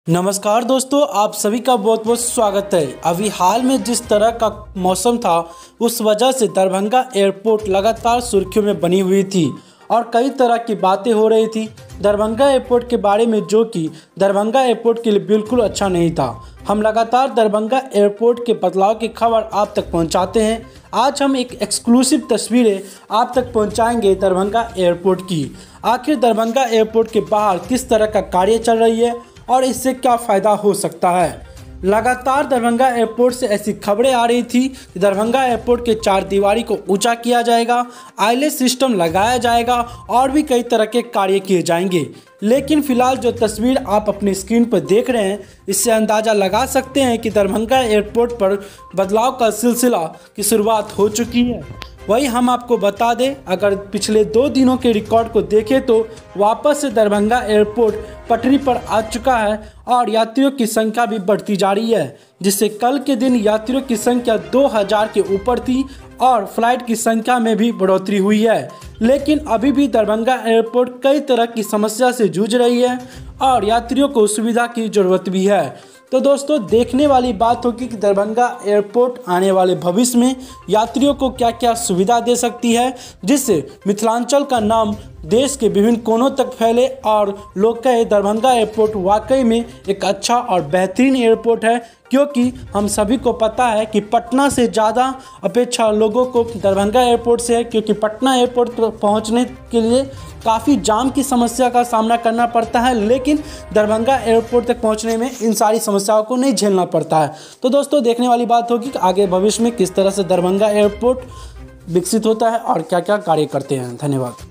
नमस्कार दोस्तों, आप सभी का बहुत बहुत स्वागत है। अभी हाल में जिस तरह का मौसम था उस वजह से दरभंगा एयरपोर्ट लगातार सुर्खियों में बनी हुई थी और कई तरह की बातें हो रही थी दरभंगा एयरपोर्ट के बारे में, जो कि दरभंगा एयरपोर्ट के लिए बिल्कुल अच्छा नहीं था। हम लगातार दरभंगा एयरपोर्ट के बदलाव की खबर आप तक पहुंचाते हैं। आज हम एक एक्सक्लूसिव तस्वीरें आप तक पहुंचाएंगे दरभंगा एयरपोर्ट की। आखिर दरभंगा एयरपोर्ट के बाहर किस तरह का कार्य चल रही है और इससे क्या फ़ायदा हो सकता है। लगातार दरभंगा एयरपोर्ट से ऐसी खबरें आ रही थी कि दरभंगा एयरपोर्ट के चार दीवारी को ऊंचा किया जाएगा, आईलेस सिस्टम लगाया जाएगा और भी कई तरह के कार्य किए जाएंगे। लेकिन फिलहाल जो तस्वीर आप अपनी स्क्रीन पर देख रहे हैं, इससे अंदाज़ा लगा सकते हैं कि दरभंगा एयरपोर्ट पर बदलाव का सिलसिला की शुरुआत हो चुकी है। वही हम आपको बता दें, अगर पिछले 2 दिनों के रिकॉर्ड को देखें तो वापस से दरभंगा एयरपोर्ट पटरी पर आ चुका है और यात्रियों की संख्या भी बढ़ती जा रही है, जिससे कल के दिन यात्रियों की संख्या 2000 के ऊपर थी और फ्लाइट की संख्या में भी बढ़ोतरी हुई है। लेकिन अभी भी दरभंगा एयरपोर्ट कई तरह की समस्या से जूझ रही है और यात्रियों को सुविधा की ज़रूरत भी है। तो दोस्तों, देखने वाली बात होगी कि दरभंगा एयरपोर्ट आने वाले भविष्य में यात्रियों को क्या क्या सुविधा दे सकती है, जिससे मिथिलांचल का नाम देश के विभिन्न कोनों तक फैले और लोग कहे दरभंगा एयरपोर्ट वाकई में एक अच्छा और बेहतरीन एयरपोर्ट है। क्योंकि हम सभी को पता है कि पटना से ज़्यादा अपेक्षा लोगों को दरभंगा एयरपोर्ट से है, क्योंकि पटना एयरपोर्ट पर पहुंचने के लिए काफ़ी जाम की समस्या का सामना करना पड़ता है, लेकिन दरभंगा एयरपोर्ट तक पहुंचने में इन सारी समस्याओं को नहीं झेलना पड़ता है। तो दोस्तों, देखने वाली बात होगी कि आगे भविष्य में किस तरह से दरभंगा एयरपोर्ट विकसित होता है और क्या क्या कार्य करते हैं। धन्यवाद।